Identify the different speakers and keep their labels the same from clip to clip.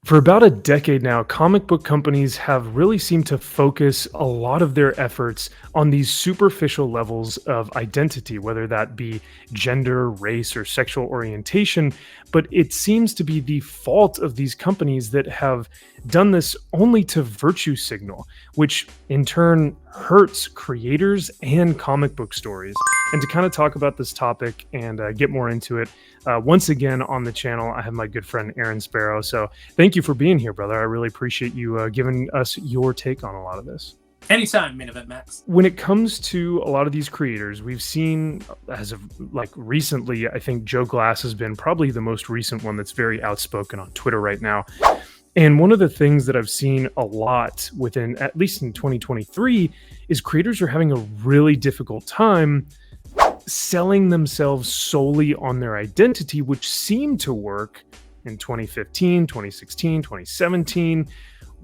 Speaker 1: For about a decade now, comic book companies have really seemed to focus a lot of their efforts on these superficial levels of identity, whether that be gender, race, or sexual orientation. But it seems to be the fault of these companies that have done this only to virtue signal, which in turn hurts creators and comic book stories. And to kind of talk about this topic and get more into it, once again on the channel, I have my good friend Aaron Sparrow. So thank you for being here, brother. I really appreciate you giving us your take on a lot of this.
Speaker 2: Anytime, Main Event Max.
Speaker 1: When it comes to a lot of these creators, we've seen as of like recently, I think Joe Glass has been probably the most recent one that's very outspoken on Twitter right now. And one of the things that I've seen a lot within, at least in 2023, is creators are having a really difficult time selling themselves solely on their identity, which seemed to work in 2015, 2016, 2017.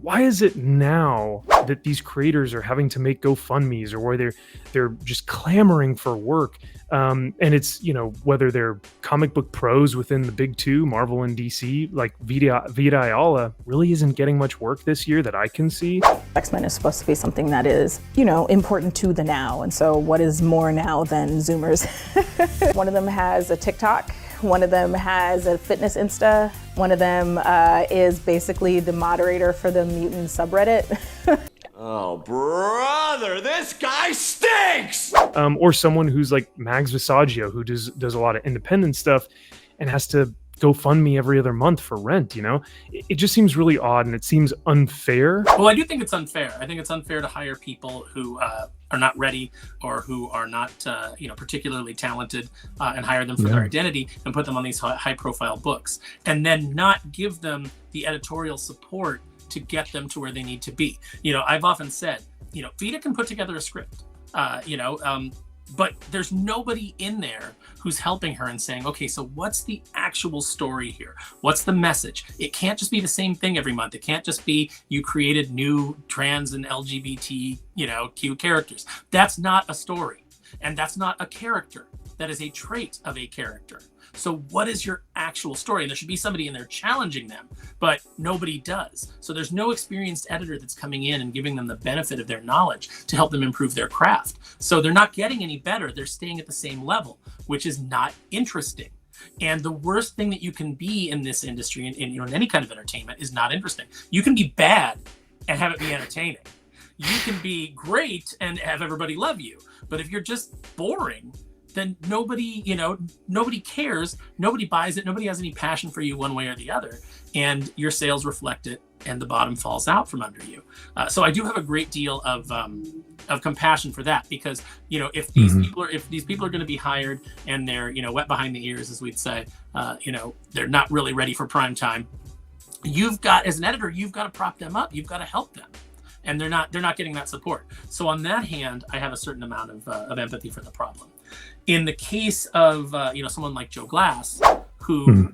Speaker 1: Why is it now that these creators are having to make GoFundMes, or where they're just clamoring for work? And it's, you know, whether they're comic book pros within the big two, Marvel and DC, like Vita Ayala really isn't getting much work this year that I can see.
Speaker 3: X-Men is supposed to be something that is, you know, important to the now. And so what is more now than Zoomers? One of them has a TikTok. One of them has a fitness Insta. One of them is basically the moderator for the mutant subreddit.
Speaker 4: Oh, brother, this guy stinks!
Speaker 1: Or someone who's like Mags Visaggio, who does a lot of independent stuff and has to GoFundMe every other month for rent, you know? It just seems really odd, and it seems unfair.
Speaker 2: Well, I do think it's unfair. I think it's unfair to hire people who are not ready, or who are not, particularly talented, and hire them for their identity and put them on these high-profile books, and then not give them the editorial support to get them to where they need to be. You know, I've often said, you know, Vita can put together a script, but there's nobody in there who's helping her and saying, okay, so what's the actual story here? What's the message? It can't just be the same thing every month. It can't just be you created new trans and LGBT, Q characters. That's not a story. And that's not a character. That is a trait of a character. So what is your actual story? And there should be somebody in there challenging them, but nobody does. So there's no experienced editor that's coming in and giving them the benefit of their knowledge to help them improve their craft. So they're not getting any better. They're staying at the same level, which is not interesting. And the worst thing that you can be in this industry, and in any kind of entertainment, is not interesting. You can be bad and have it be entertaining. You can be great and have everybody love you. But if you're just boring, then nobody cares, nobody buys it, nobody has any passion for you one way or the other, and your sales reflect it, and the bottom falls out from under you. So I do have a great deal of compassion for that, because if these people are going to be hired and they're wet behind the ears, as we'd say, they're not really ready for prime time. You've got, as an editor, you've got to prop them up. You've got to help them. And they're not getting that support. So on that hand, I have a certain amount of empathy for the problem. In the case of someone like Joe Glass, who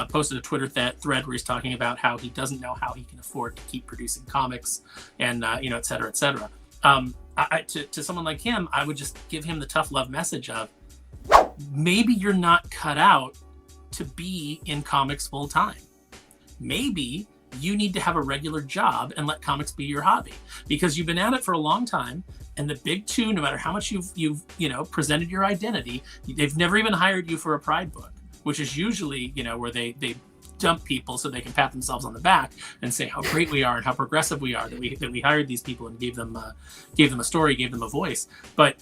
Speaker 2: posted a Twitter thread where he's talking about how he doesn't know how he can afford to keep producing comics, and et cetera, et cetera. To someone like him, I would just give him the tough love message of, maybe you're not cut out to be in comics full time. Maybe you need to have a regular job and let comics be your hobby, because you've been at it for a long time. And the big two, no matter how much you've presented your identity, they've never even hired you for a Pride book, which is usually, where they dump people so they can pat themselves on the back and say how great we are and how progressive we are that we hired these people and gave them a story, gave them a voice. But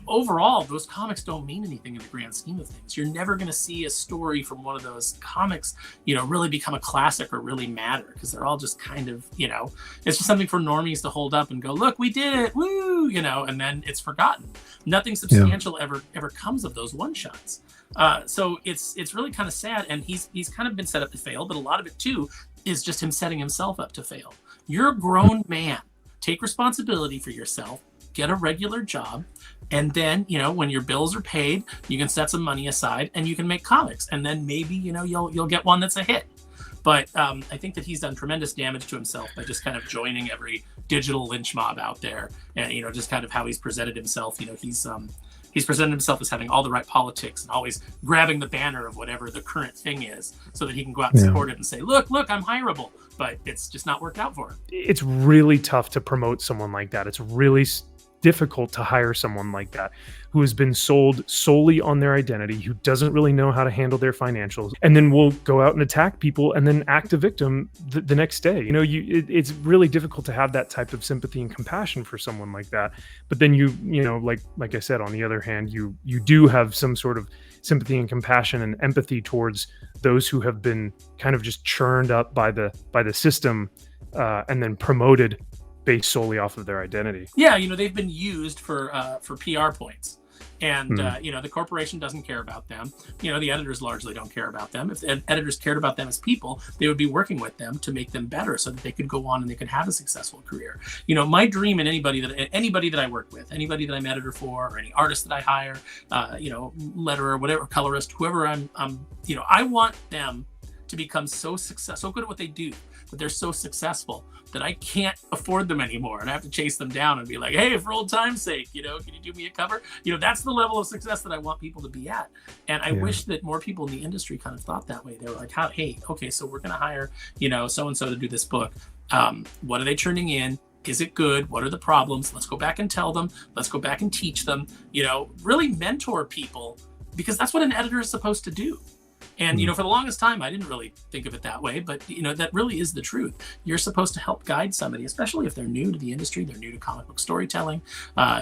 Speaker 2: overall, those comics don't mean anything in the grand scheme of things. You're never going to see a story from one of those comics really become a classic or really matter, because they're all just kind of it's just something for normies to hold up and go, look, we did it, woo, and then it's forgotten. Nothing substantial ever comes of those one shots. So it's really kind of sad, and he's kind of been set up to fail, but a lot of it too is just him setting himself up to fail. You're a grown man. Take responsibility for yourself, get a regular job, and then, when your bills are paid, you can set some money aside and you can make comics, and then maybe, you'll get one that's a hit. But I think that he's done tremendous damage to himself by just kind of joining every digital lynch mob out there, and just kind of how he's presented himself. He's presented himself as having all the right politics and always grabbing the banner of whatever the current thing is so that he can go out and support it and say, look, I'm hireable. But it's just not worked out for him.
Speaker 1: It's really tough to promote someone like that. It's really difficult to hire someone like that who has been sold solely on their identity, who doesn't really know how to handle their financials, and then will go out and attack people and then act a victim the next day. You know, it's really difficult to have that type of sympathy and compassion for someone like that. But then you know, like I said, on the other hand, you do have some sort of sympathy and compassion and empathy towards those who have been kind of just churned up by the system and then promoted based solely off of their identity.
Speaker 2: Yeah, you know, they've been used for PR points. And, you know, the corporation doesn't care about them. You know, the editors largely don't care about them. If the editors cared about them as people, they would be working with them to make them better so that they could go on and they could have a successful career. You know, my dream in anybody that I work with, anybody that I'm editor for, or any artist that I hire, you know, letterer, whatever, colorist, whoever I'm, you know, I want them to become so good at what they do, that they're so successful that I can't afford them anymore, and I have to chase them down and be like, hey, for old time's sake, you know, can you do me a cover? You know, that's the level of success that I want people to be at. And I wish that more people in the industry kind of thought that way. They were like, hey, okay, so we're going to hire, you know, so-and-so to do this book. What are they turning in? Is it good? What are the problems? Let's go back and tell them. Let's go back and teach them, you know, really mentor people, because that's what an editor is supposed to do. And, you know, for the longest time, I didn't really think of it that way, but, you know, that really is the truth. You're supposed to help guide somebody, especially if they're new to the industry, they're new to comic book storytelling,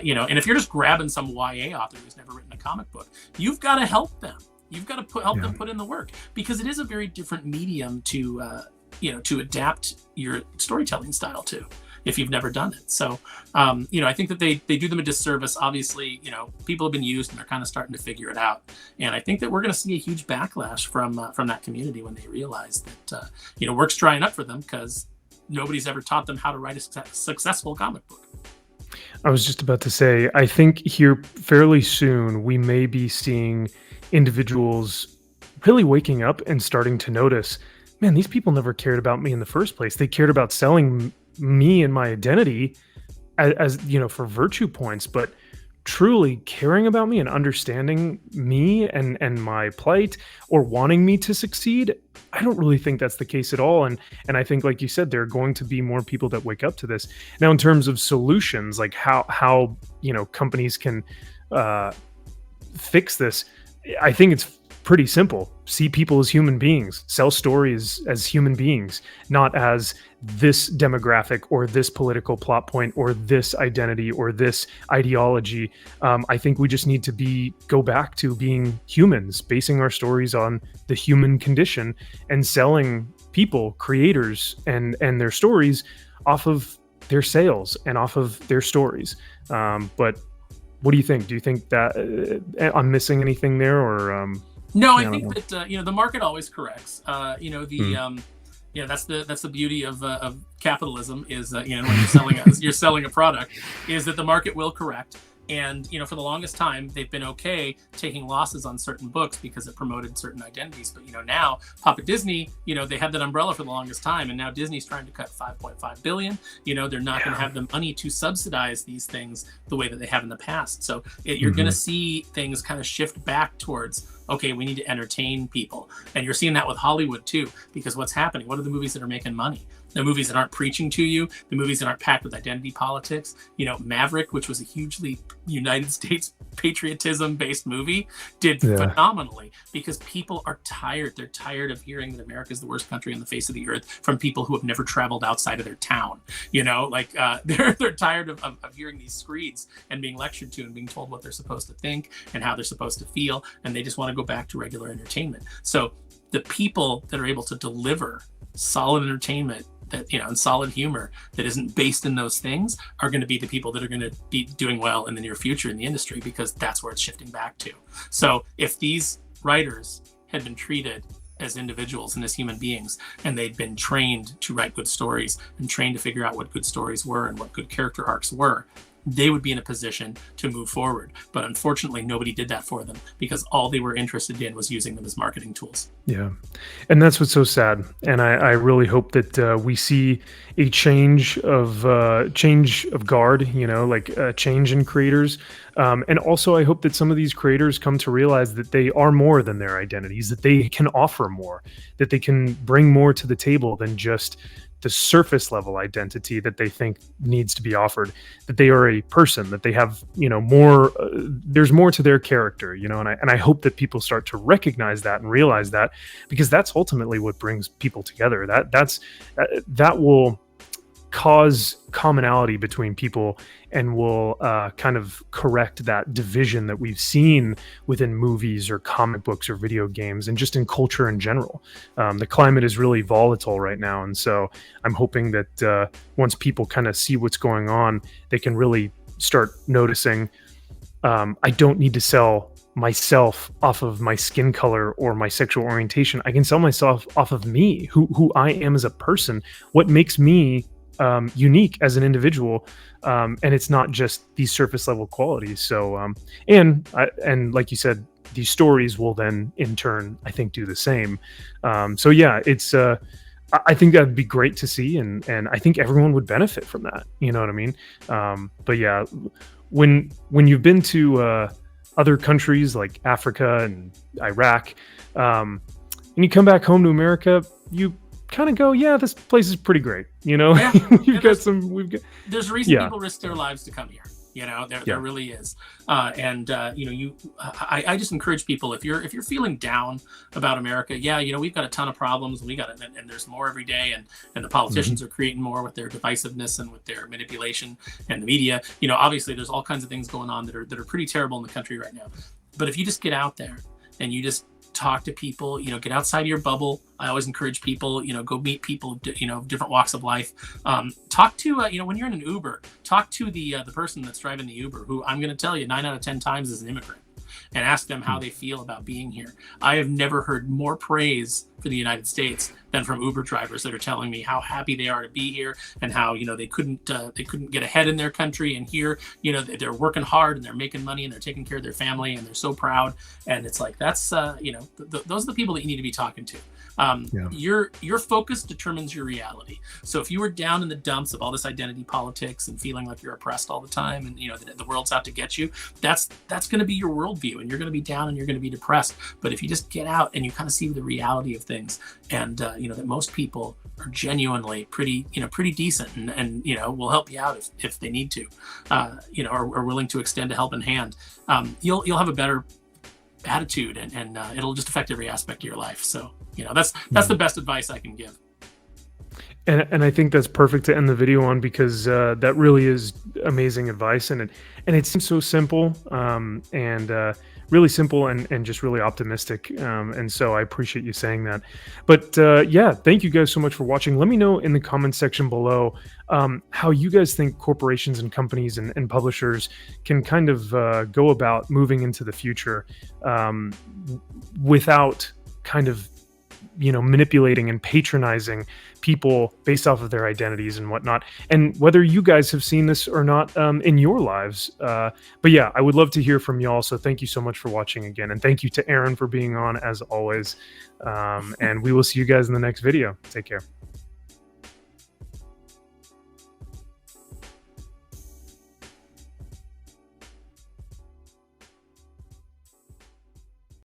Speaker 2: you know, and if you're just grabbing some YA author who's never written a comic book, you've got to help them. You've got to help them put in the work, because it is a very different medium to, you know, to adapt your storytelling style to, if you've never done it. So, you know, I think that they do them a disservice. Obviously, you know, people have been used and they're kind of starting to figure it out. And I think that we're going to see a huge backlash from that community when they realize that, you know, work's drying up for them because nobody's ever taught them how to write a successful comic book.
Speaker 1: I was just about to say, I think here fairly soon, we may be seeing individuals really waking up and starting to notice, man, these people never cared about me in the first place. They cared about selling me and my identity as you know, for virtue points, but truly caring about me and understanding me and my plight, or wanting me to succeed, I don't really think that's the case at all. And I think, like you said, there are going to be more people that wake up to this. Now, in terms of solutions, like how you know, companies can fix this, I think it's pretty simple. See people as human beings, sell stories as human beings, not as this demographic or this political plot point or this identity or this ideology. I think we just need to go back to being humans, basing our stories on the human condition, and selling people, creators, and their stories off of their sales and off of their stories. But what do you think? Do you think that I'm missing anything there, or
Speaker 2: No, I think that you know, the market always corrects. You know, you know, that's the beauty of capitalism, is that, you know, when you're selling a product, is that the market will correct. And, you know, for the longest time, they've been okay taking losses on certain books because it promoted certain identities. But, you know, now Papa Disney, you know, they had that umbrella for the longest time. And now Disney's trying to cut $5.5 billion. You know, they're not going to have the money to subsidize these things the way that they have in the past. So you're going to see things kind of shift back towards, okay, we need to entertain people. And you're seeing that with Hollywood too, because what's happening? What are the movies that are making money? The movies that aren't preaching to you, the movies that aren't packed with identity politics. You know, Maverick, which was a hugely United States patriotism-based movie, did phenomenally, because people are tired. They're tired of hearing that America is the worst country on the face of the earth from people who have never traveled outside of their town. You know, like they're tired of hearing these screeds and being lectured to and being told what they're supposed to think and how they're supposed to feel, and they just want to go back to regular entertainment. So the people that are able to deliver solid entertainment, that, you know, and solid humor that isn't based in those things, are going to be the people that are going to be doing well in the near future in the industry, because that's where it's shifting back to. So if these writers had been treated as individuals and as human beings, and they'd been trained to write good stories and trained to figure out what good stories were and what good character arcs were, they would be in a position to move forward. But unfortunately, nobody did that for them, because all they were interested in was using them as marketing tools. Yeah.
Speaker 1: And that's what's so sad. And I really hope that we see a change of guard, you know, like a change in creators. And also, I hope that some of these creators come to realize that they are more than their identities, that they can offer more, that they can bring more to the table than just the surface level identity that they think needs to be offered, that they are a person, that they have, more, there's more to their character, and I hope that people start to recognize that and realize that, because that's ultimately what brings people together. That will cause commonality between people and will kind of correct that division that we've seen within movies or comic books or video games and just in culture in general. The climate is really volatile right now, and so I'm hoping that once people kind of see what's going on, they can really start noticing, I don't need to sell myself off of my skin color or my sexual orientation. I can sell myself off of me, who I am as a person, what makes me unique as an individual, and it's not just these surface level qualities. So and like you said, these stories will then in turn, I think, do the same. So yeah, it's I think that'd be great to see, and I think everyone would benefit from that, you know what I mean? But yeah, when you've been to other countries like Africa and Iraq, and you come back home to America, you kind of go, yeah, this place is pretty great,
Speaker 2: Yeah.
Speaker 1: There's
Speaker 2: a reason people risk their lives to come here. There really is. I just encourage people, if you're feeling down about America, we've got a ton of problems, and there's more every day, and the politicians are creating more with their divisiveness and with their manipulation, and the media, obviously there's all kinds of things going on that are pretty terrible in the country right now. But if you just get out there and you just talk to people, get outside of your bubble. I always encourage people, go meet people, different walks of life. Talk to, when you're in an Uber, talk to the person that's driving the Uber, who I'm going to tell you 9 out of 10 times is an immigrant, and ask them how they feel about being here. I have never heard more praise for the United States than from Uber drivers that are telling me how happy they are to be here, and how they couldn't get ahead in their country, and here they're working hard and they're making money and they're taking care of their family and they're so proud. And it's like, that's those are the people that you need to be talking to. Your focus determines your reality. So if you were down in the dumps of all this identity politics and feeling like you're oppressed all the time, and the world's out to get you, that's going to be your worldview, and you're going to be down and you're going to be depressed. But if you just get out and you kind of see the reality of things, and that most people are genuinely pretty decent, and will help you out if they need to, are willing to extend a helping hand, you'll have a better attitude, and it'll just affect every aspect of your life. So that's the best advice I can give.
Speaker 1: And I think that's perfect to end the video on, because that really is amazing advice, and it seems so simple, and really simple, and just really optimistic, and so I appreciate you saying that. But thank you guys so much for watching. Let me know in the comments section below how you guys think corporations and companies and publishers can kind of go about moving into the future without kind of manipulating and patronizing people based off of their identities and whatnot, and whether you guys have seen this or not in your lives. But yeah, I would love to hear from y'all. So thank you so much for watching again, and thank you to Aaron for being on as always. And we will see you guys in the next video. Take care.